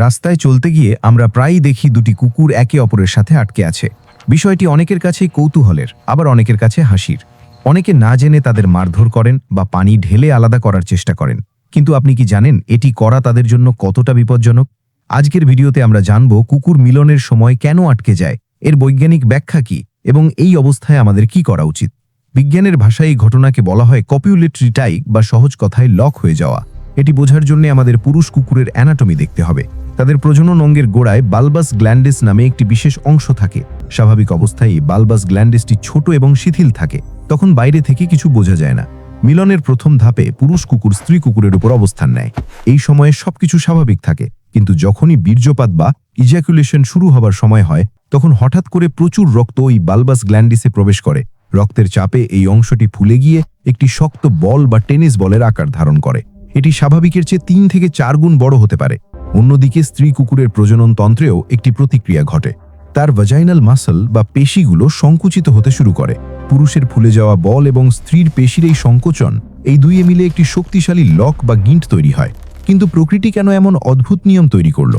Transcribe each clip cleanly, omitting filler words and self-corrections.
রাস্তায় চলতে গিয়ে আমরা প্রায়ই দেখি দুটি কুকুর একে অপরের সাথে আটকে আছে। বিষয়টি অনেকের কাছেই কৌতূহলের, আবার অনেকের কাছে হাসির। অনেকে না জেনে তাদের মারধর করেন বা পানি ঢেলে আলাদা করার চেষ্টা করেন, কিন্তু আপনি কি জানেন এটি করা তাদের জন্য কতটা বিপজ্জনক? আজকের ভিডিওতে আমরা জানব কুকুর মিলনের সময় কেন আটকে যায়, এর বৈজ্ঞানিক ব্যাখ্যা কি, এবং এই অবস্থায় আমাদের কি করা উচিত। বিজ্ঞানের ভাষায় এই ঘটনাকে বলা হয় কপিউলেটরি টাই, বা সহজ কথায় লক হয়ে যাওয়া। এটি বোঝার জন্য আমাদের পুরুষ কুকুরের অ্যানাটমি দেখতে হবে। তাদের প্রজনন অঙ্গের গোড়ায় বালবাস গ্ল্যান্ডিস নামে একটি বিশেষ অংশ থাকে। স্বাভাবিক অবস্থায় বালবাস গ্ল্যান্ডিসটি ছোট এবং শিথিল থাকে, তখন বাইরে থেকে কিছু বোঝা যায় না। মিলনের প্রথম ধাপে পুরুষ কুকুর স্ত্রী কুকুরের উপর অবস্থান নেয়। এই সময়ে সবকিছু স্বাভাবিক থাকে, কিন্তু যখনই বীর্যপাত বা ইজ্যাকুলেশন শুরু হবার সময় হয়, তখন হঠাৎ করে প্রচুর রক্ত ওই বালবাস গ্ল্যান্ডিসে প্রবেশ করে। রক্তের চাপে এই অংশটি ফুলে গিয়ে একটি শক্ত বল বা টেনিস বলের আকার ধারণ করে। এটি স্বাভাবিকের চেয়ে 3 থেকে 4 গুণ বড় হতে পারে। অন্যদিকে স্ত্রী কুকুরের প্রজনন তন্ত্রেও একটি প্রতিক্রিয়া ঘটে। তার ভাজাইনাল মাসল বা পেশিগুলো সংকুচিত হতে শুরু করে। পুরুষের ফুলে যাওয়া বল এবং স্ত্রীর পেশির এই সংকোচন, এই দুইয়ে মিলে একটি শক্তিশালী লক বা গিন্ট তৈরি হয়। কিন্তু প্রকৃতি কেন এমন অদ্ভুত নিয়ম তৈরি করল?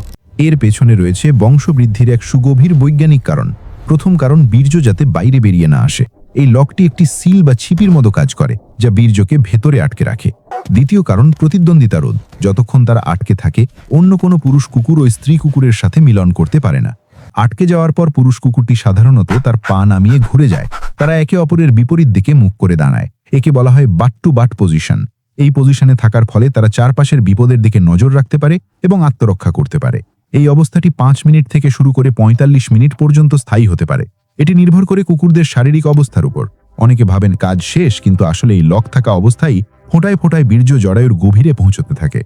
এর পেছনে রয়েছে বংশবৃদ্ধির এক সুগভীর বৈজ্ঞানিক কারণ। প্রথম কারণ, বীর্য যাতে বাইরে বেরিয়ে না আসে। এই লকটি একটি সিল বা ছিপির মতো কাজ করে, যা বীর্যকে ভেতরে আটকে রাখে। দ্বিতীয় কারণ, প্রতিদ্বন্দ্বিতা রোধ। যতক্ষণ তারা আটকে থাকে, অন্য কোনো পুরুষ কুকুর ওই স্ত্রী কুকুরের সাথে মিলন করতে পারে না। আটকে যাওয়ার পর পুরুষ কুকুরটি সাধারণত তার পা নামিয়ে ঘুরে যায়। তারা একে অপরের বিপরীত দিকে মুখ করে দাঁড়ায়। একে বলা হয় বাট টু বাট পজিশন। এই পজিশনে থাকার ফলে তারা চারপাশের বিপদের দিকে নজর রাখতে পারে এবং আত্মরক্ষা করতে পারে। এই অবস্থাটি 5 মিনিট থেকে শুরু করে 45 মিনিট পর্যন্ত স্থায়ী হতে পারে। এটি নির্ভর করে কুকুরদের শারীরিক অবস্থার উপর। অনেকে ভাবেন কাজ শেষ, কিন্তু আসলে এই লক থাকা অবস্থায় ফোঁটায় ফোঁটায় বীর্য জরায়ুর গভীরে পৌঁছতে থাকে।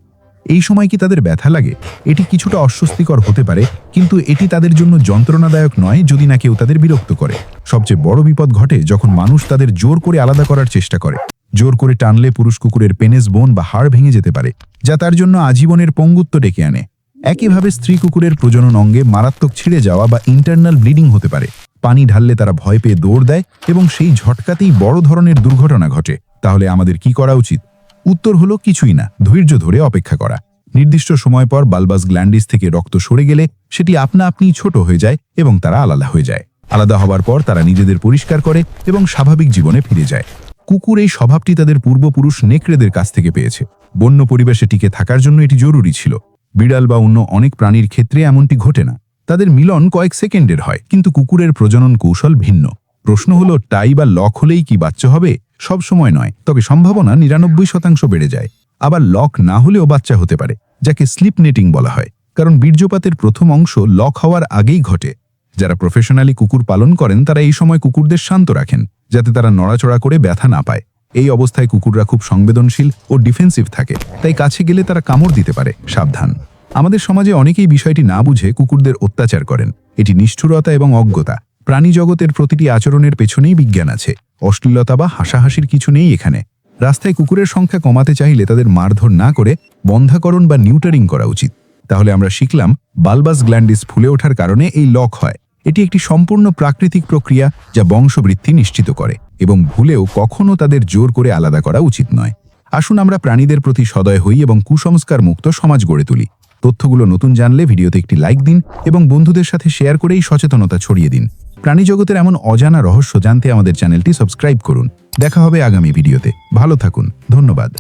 এই সময় কি তাদের ব্যথা লাগে? এটি কিছুটা অস্বস্তিকর হতে পারে, কিন্তু এটি তাদের জন্য যন্ত্রণাদায়ক নয় যদি না কেউ তাদের বিরক্ত করে। সবচেয়ে বড় বিপদ ঘটে যখন মানুষ তাদের জোর করে আলাদা করার চেষ্টা করে। জোর করে টানলে পুরুষ কুকুরের পেনিস বোন বা হাড় ভেঙে যেতে পারে, যা তার জন্য আজীবনের পঙ্গুত্ব ডেকে আনে। একইভাবে স্ত্রী কুকুরের প্রজনন অঙ্গে মারাত্মক ছিঁড়ে যাওয়া বা ইন্টারনাল ব্লিডিং হতে পারে। পানি ঢাললে তারা ভয় পেয়ে দৌড় দেয় এবং সেই ঝটকাতেই বড় ধরনের দুর্ঘটনা ঘটে। তাহলে আমাদের কি করা উচিত? উত্তর হলো কিছুই না, ধৈর্য ধরে অপেক্ষা করা। নির্দিষ্ট সময় পর বালবাস গ্ল্যান্ডিস থেকে রক্ত সরে গেলে সেটি আপনা আপনিই ছোট হয়ে যায় এবং তারা আলাদা হয়ে যায়। আলাদা হবার পর তারা নিজেদের পরিষ্কার করে এবং স্বাভাবিক জীবনে ফিরে যায়। কুকুর এই স্বভাবটি তাদের পূর্বপুরুষ নেকড়েদের কাছ থেকে পেয়েছে। বন্য পরিবেশে টিকে থাকার জন্য এটি জরুরি ছিল। বিড়াল বা অন্য অনেক প্রাণীর ক্ষেত্রে এমনটি ঘটে না। তাদের মিলন কয়েক সেকেন্ডের হয়, কিন্তু কুকুরের প্রজনন কৌশল ভিন্ন। প্রশ্ন হলো, টাই বা লক হলেই কি বাচ্চা হবে? সব সময় নয়, তবে সম্ভাবনা 99% বেড়ে যায়। আবার লক না হলেও বাচ্চা হতে পারে, যাকে স্লিপ নেটিং বলা হয়, কারণ বীর্যপাতের প্রথম অংশ লক হওয়ার আগেই ঘটে। যারা প্রফেশনালি কুকুর পালন করেন তারা এই সময় কুকুরদের শান্ত রাখেন, যাতে তারা নড়াচড়া করে ব্যথা না পায়। এই অবস্থায় কুকুররা খুব সংবেদনশীল ও ডিফেন্সিভ থাকে, তাই কাছে গেলে তারা কামড় দিতে পারে, সাবধান। আমাদের সমাজে অনেকেই বিষয়টি না বুঝে কুকুরদের অত্যাচার করেন। এটি নিষ্ঠুরতা এবং অজ্ঞতা। প্রাণী জগতের প্রতিটি আচরণের পেছনেই বিজ্ঞান আছে। অশ্লীলতা বা হাসাহাসির কিছু নেই এখানে। রাস্তায় কুকুরের সংখ্যা কমাতে চাইলে তাদের মারধর না করে বন্ধাকরণ বা নিউটারিং করা উচিত। তাহলে আমরা শিখলাম, বালবাস গ্ল্যান্ডিস ফুলে ওঠার কারণে এই লক হয়। এটি একটি সম্পূর্ণ প্রাকৃতিক প্রক্রিয়া, যা বংশবৃদ্ধি নিশ্চিত করে, এবং ভুলেও কখনো তাদের জোর করে আলাদা করা উচিত নয়। আসুন আমরা প্রাণীদের প্রতি সদয় হই এবং কুসংস্কার মুক্ত সমাজ গড়ে তুলি। তথ্যগুলো নতুন জানলে ভিডিওতে একটি লাইক দিন এবং বন্ধুদের সাথে শেয়ার করেই সচেতনতা ছড়িয়ে দিন। প্রাণী জগতের এমন অজানা রহস্য জানতে আমাদের চ্যানেলটি সাবস্ক্রাইব করুন। দেখা হবে আগামী ভিডিওতে। ভালো থাকুন। ধন্যবাদ।